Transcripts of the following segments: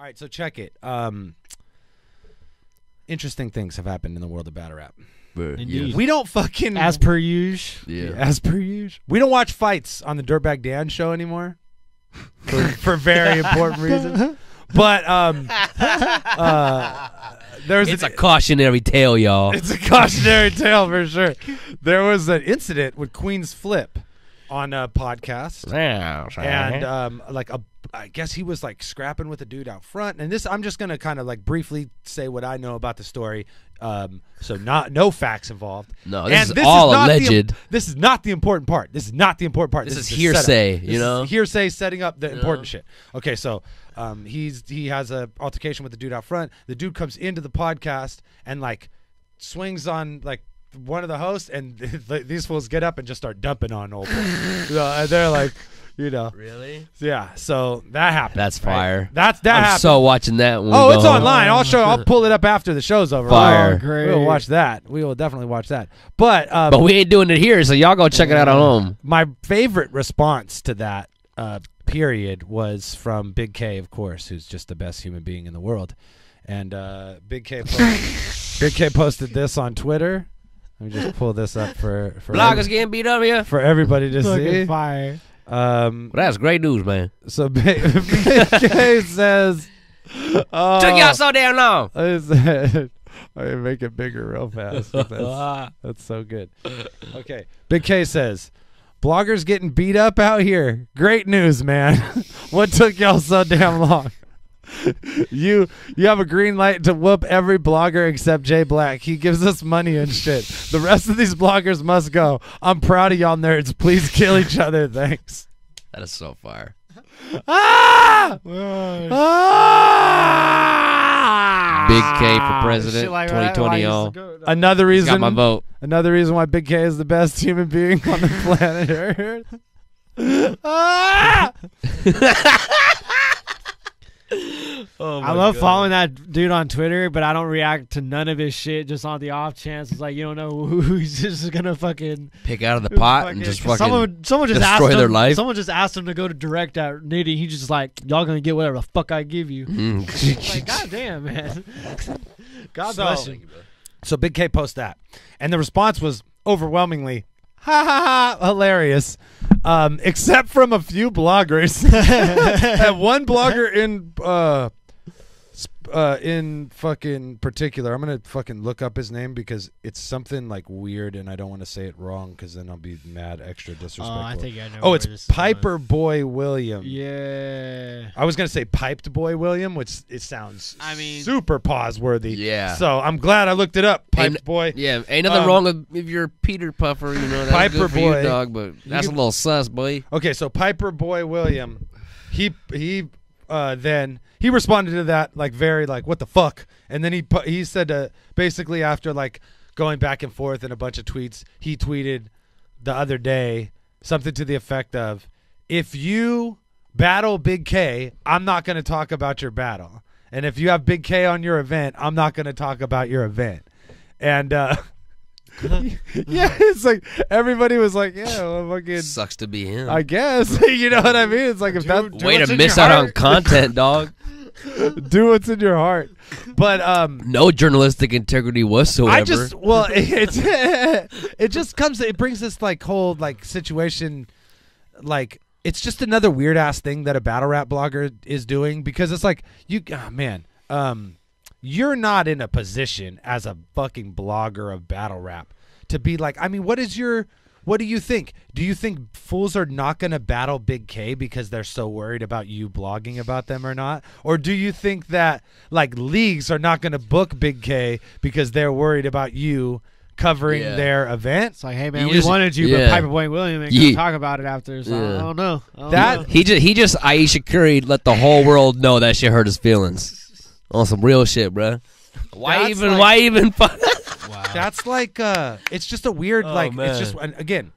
right, so check it. Interesting things have happened in the world of battle rap. Indeed. We don't fucking As per usual. Yeah. As per usual. We don't watch fights on the Dirtbag Dan show anymore for very important reasons. But It's a cautionary tale, y'all. It's a cautionary tale for sure. There was an incident with Queen's Flip on a podcast, and I guess he was like scrapping with a dude out front. And this, I'm just gonna kind of like briefly say what I know about the story. So no facts involved. No, this is all alleged. This is not the important part. This is not the important part. This is the hearsay. setup. You know, hearsay setting up the important shit. Okay, so he has a altercation with the dude out front. The dude comes into the podcast and like swings on like one of the hosts, and these fools get up and just start dumping on old boy. And they're like, you know, really? Yeah. So that happened. That's fire. That I'm happened. so watching that. When Oh, we it's go home. online. I'll pull it up after the show's over. Fire. Oh, great. We'll watch that. We will definitely watch that. But we ain't doing it here, so y'all go check it out at home. my favorite response to that period was from Big K, of course, who's just the best human being in the world. And Big K posted this on Twitter. Let me just pull this up for Bloggers getting beat up here. for everybody to Fucking see. fire. Well, that's great news, man. So Big K says, Took y'all so damn long. I make it bigger real fast. That's so good. Okay. Big K says, bloggers getting beat up out here. Great news, man. What took y'all so damn long? You have a green light to whoop every blogger except Jay Black. He gives us money and shit. The rest of these bloggers must go. I'm proud of y'all nerds. Please kill each other. Thanks. That is so fire. Ah! Big K for president, Shit like that. 2020, Why y'all. used to go- Another reason. Got my vote. Another reason why Big K is the best human being on the planet Earth. Ah! Oh I love following that dude on Twitter, but I don't react to none of his shit just on the off chance. It's like, you don't know who's just gonna fucking Pick out of the pot and just fucking someone just asked destroy their him, life. Someone just asked him to go to direct at Nitty. He just like, y'all gonna get whatever the fuck I give you. Like, god damn, man. God bless you. So Big K posts that, and the response was overwhelmingly ha ha ha hilarious, except from a few bloggers. And one blogger in fucking particular, I'm gonna fucking look up his name because it's something like weird, and I don't want to say it wrong because then I'll be mad, extra disrespectful. I think I know. Oh, where it's this is Piper Boy William. going. Yeah. I was gonna say Piped Boy William, which it sounds super pause worthy. Yeah. So I'm glad I looked it up. Piped Boy. Yeah, ain't nothing wrong with if you're a Peter Puffer, you know, that's Piper good for Boy. you, dog, but that's a little sus, boy. Okay, so Piper Boy William, he then he responded to that like very like what the fuck, and then he said basically after like going back and forth in a bunch of tweets, he tweeted the other day something to the effect of, if you battle Big K, I'm not going to talk about your battle, and if you have Big K on your event, I'm not going to talk about your event. And yeah, it's like everybody was like, yeah, well, fucking Sucks to be him. I guess. You know what I mean? It's like if that Way to miss out on content, dog. do what's in your heart. But No journalistic integrity whatsoever. it just comes, it brings this like whole like situation, like it's just another weird ass thing that a battle rap blogger is doing, because it's like you're not in a position as a fucking blogger of battle rap to be like, I mean, what do you think? Do you think fools are not going to battle Big K because they're so worried about you blogging about them or not? Or do you think that like leagues are not going to book Big K because they're worried about you covering their event? It's like, hey man, You we just- wanted you, but Piper Boy William ain't gonna talk about it after. So I don't know. He just Aisha Curry let the whole world know that shit hurt his feelings on some real shit, bruh. Why even? Wow. That's like it's just a weird man. it's just, and again,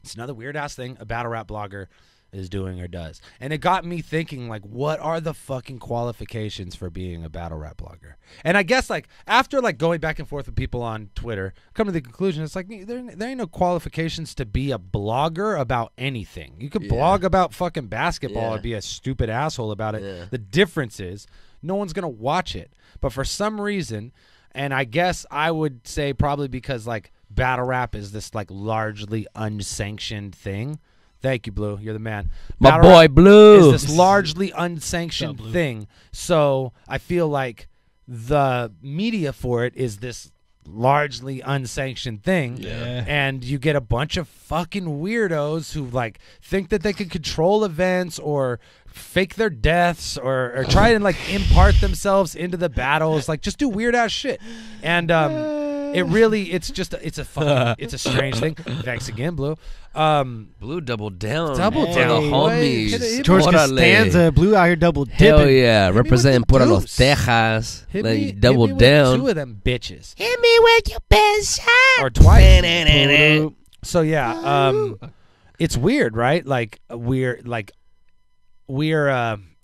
it's another weird ass thing a battle rap blogger is doing or does. And it got me thinking, like, what are the fucking qualifications for being a battle rap blogger? And I guess like after like going back and forth with people on Twitter, come to the conclusion it's like there ain't no qualifications to be a blogger about anything. You could blog about fucking basketball and be a stupid asshole about it. The difference is no one's gonna watch it. But for some reason, and I guess I would say probably because like battle rap is this like largely unsanctioned thing. Thank you, Blue. You're the man. My Battle boy rap Blue. is this largely unsanctioned thing. So I feel like the media for it is this largely unsanctioned thing. Yeah. And you get a bunch of fucking weirdos who like think that they can control events or fake their deaths or try and like impart themselves into the battles, like just do weird ass shit. And it's a strange thing. Thanks again, Blue. Blue doubled down. Double for down. the homies. George Órale. Costanza, Blue out here double dipping. Hell yeah, representing with the Pura Los deuce. Tejas. Hit Like, me double with down. 2 of them bitches. Hit me with your best shot. Or twice. So yeah, it's weird, right? Like we're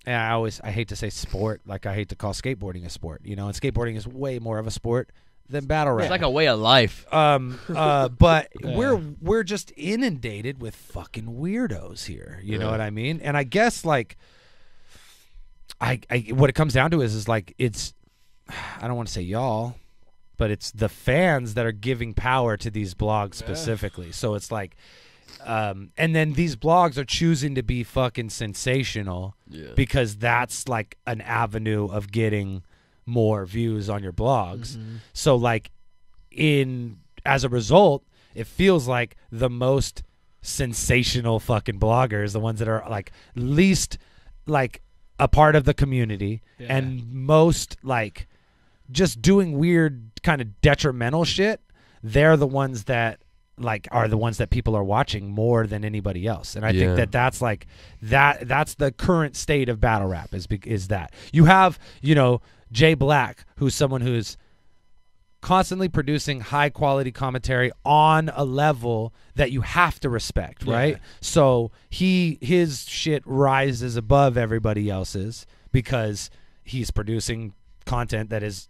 I hate to say sport, like I hate to call skateboarding a sport, you know, and skateboarding is way more of a sport than battle rap. It's like a way of life. But we're just inundated with fucking weirdos here. You know what I mean? And I guess like I what it comes down to is like it's I don't want to say y'all, but it's the fans that are giving power to these blogs specifically. So it's like and then these blogs are choosing to be fucking sensational because that's like an avenue of getting more views on your blogs. So like as a result, it feels like the most sensational fucking bloggers, the ones that are like least like a part of the community and most like just doing weird kind of detrimental shit, they're the ones that like are the ones that people are watching more than anybody else. And I think that that's like that's the current state of battle rap is that you have, you know, Jay Black, who's someone who's constantly producing high quality commentary on a level that you have to respect, right? So his shit rises above everybody else's because he's producing content that is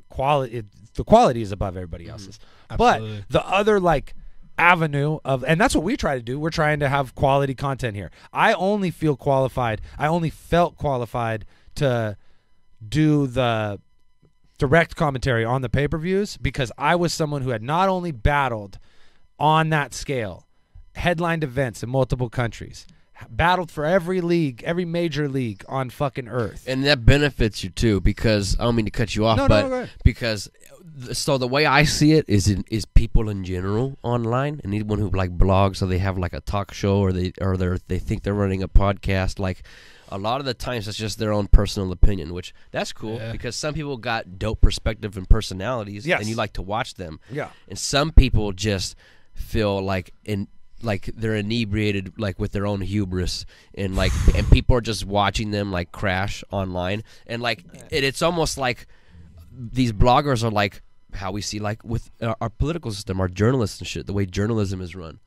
quality. The quality is above everybody else's. Absolutely. But the other like avenue of, and that's what we try to do. We're trying to have quality content here. I only felt qualified to do the direct commentary on the pay-per-views because I was someone who had not only battled on that scale, headlined events in multiple countries, battled for every league, every major league on fucking earth. And that benefits you too, because I don't mean to cut you off, No, but go ahead. because so the way I see it is people in general online, and anyone who like blogs or they have like a talk show or they think they're running a podcast, like a lot of the times it's just their own personal opinion, which that's cool because some people got dope perspective and personalities, and you like to watch them. Yeah. And some people just feel like they're inebriated, like with their own hubris, and like and people are just watching them like crash online, and like it's almost like these bloggers are like how we see like with our political system, our journalists and shit, the way journalism is run.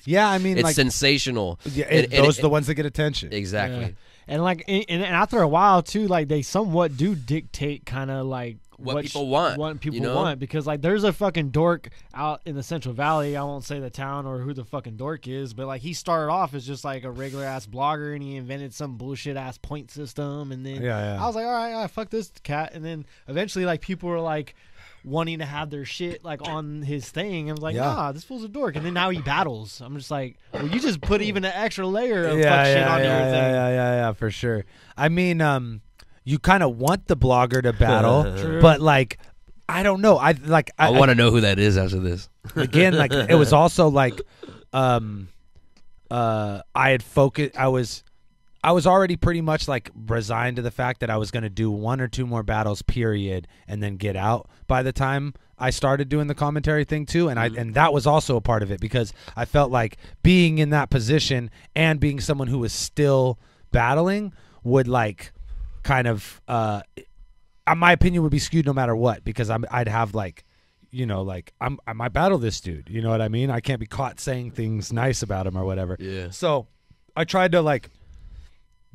Yeah, I mean, it's like, sensational. Yeah, those are the ones that get attention. Exactly. Yeah. And like, and after a while too, like they somewhat do dictate kind of like what people want. What people you know? want, because like there's a fucking dork out in the Central Valley. I won't say the town or who the fucking dork is, but like he started off as just like a regular ass blogger, and he invented some bullshit ass point system, and then I was like, all right, fuck this cat, and then eventually like people were like wanting to have their shit like on his thing, and I was like, nah, this fool's a dork. And then now he battles. I'm just like, well, you just put even an extra layer of fuck shit on your thing. Yeah, for sure. I mean, you kind of want the blogger to battle, but like, I don't know. I want to know who that is after this. Again, like it was also like, I had focused. I was already pretty much like resigned to the fact that I was going to do 1 or 2 more battles, period, and then get out by the time I started doing the commentary thing too. And and that was also a part of it, because I felt like being in that position and being someone who was still battling would like kind of, my opinion would be skewed no matter what, because I'd have like, you know, like I might battle this dude. You know what I mean? I can't be caught saying things nice about him or whatever. Yeah. So I tried to like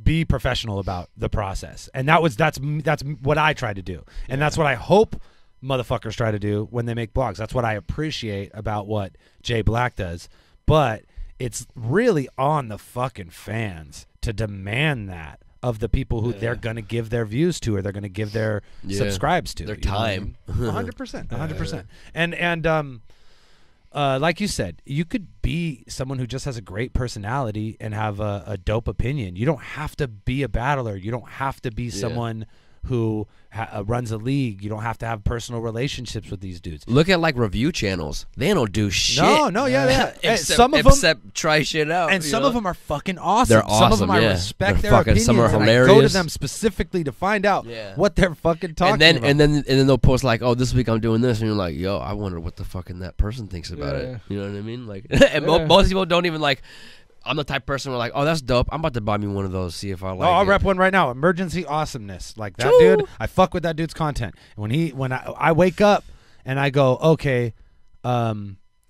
be professional about the process, and that's what I try to do, and that's what I hope motherfuckers try to do when they make blogs. That's what I appreciate about what Jay Black does, but it's really on the fucking fans to demand that of the people who they're going to give their views to, or they're going to give their subscribes to, their time. 100%, 100%. And like you said, you could be someone who just has a great personality and have a dope opinion. You don't have to be a battler. You don't have to be someone who runs a league. You don't have to have personal relationships with these dudes. Look at like review channels. They don't do shit. Except try shit out. And some of them are fucking awesome. They're awesome. Some of them I respect their opinions. Some are hilarious. And I go to them specifically to find out what they're fucking talking about. And then they'll post like, "Oh, this week I'm doing this," and you're like, "Yo, I wonder what the fucking that person thinks about it." You know what I mean? Like, and most people don't even like. I'm the type of person where like, oh, that's dope. I'm about to buy me one of those, see if I like it. I'll rep one right now. Emergency Awesomeness. Like that dude, I fuck with that dude's content. When I wake up and I go, okay, I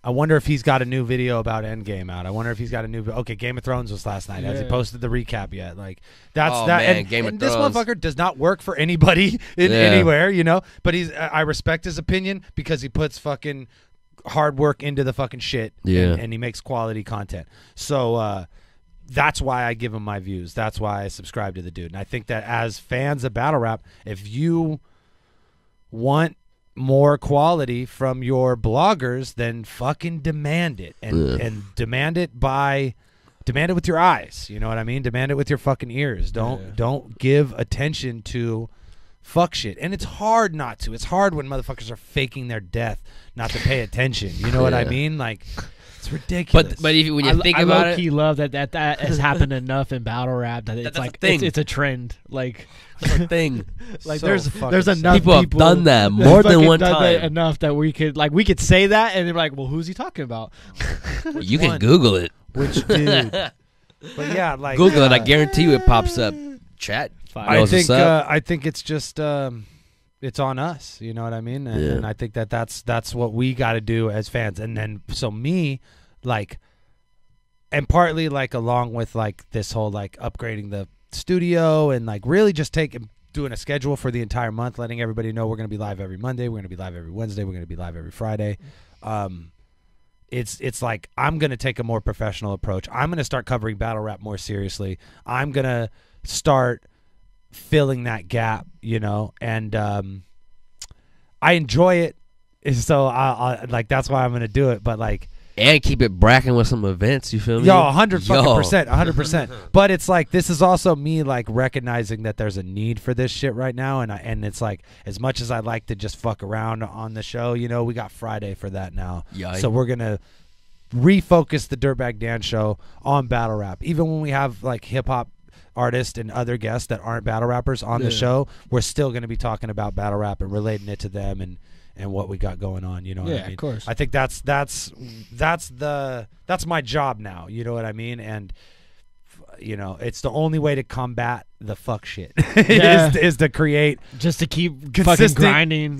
wonder if he's got a new video about Endgame out. I wonder if he's got a new. Okay, Game of Thrones was last night. Has he posted the recap yet? Like that's that. Man, and Game of this Thrones. motherfucker does not work for anybody anywhere, you know. But I respect his opinion because he puts fucking hard work into the fucking shit, and he makes quality content. So that's why I give him my views. That's why I subscribe to the dude. And I think that as fans of battle rap, if you want more quality from your bloggers, then fucking demand it, and demand it with your eyes. You know what I mean? Demand it with your fucking ears. Don't give attention to fuck shit. And it's hard not to. It's hard when motherfuckers are faking their death not to pay attention. You know what I mean? Like, it's ridiculous. But when you think about it, I love that has happened enough in battle rap that it's like it's a trend. Like that's a thing. Like So there's enough people have done that more than one time. Enough that we could say that and they're like, well, who's he talking about? You can Google it. Which dude? But yeah, like Google it. I guarantee you it pops up. Chat. I think it's just it's on us. You know what I mean? And I think that's what we got to do as fans. And then so me, like, and partly like along with like this whole like upgrading the studio and like really just doing a schedule for the entire month, letting everybody know we're going to be live every Monday, we're going to be live every Wednesday, we're going to be live every Friday. It's like I'm going to take a more professional approach. I'm going to start covering battle rap more seriously. I'm going to start filling that gap, you know, and I enjoy it, so I like that's why I'm going to do it. But like, and keep it bracking with some events. You feel me? 100%. But it's like this is also me like recognizing that there's a need for this shit right now, and it's like as much as I like to just fuck around on the show, you know, we got Friday for that now. So we're gonna refocus the Dirtbag Dan show on battle rap, even when we have like hip hop artists and other guests that aren't battle rappers on the show. We're still going to be talking about battle rap and relating it to them and what we got going on. You know what I mean? Of course. I think that's my job now. You know what I mean? And you know, it's the only way to combat the fuck shit is to create just to keep consistent, fucking grinding.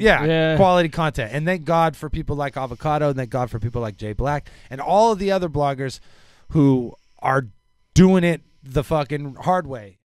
Quality content. And thank God for people like Avocado, and thank God for people like Jay Black and all of the other bloggers who are doing it the fucking hard way.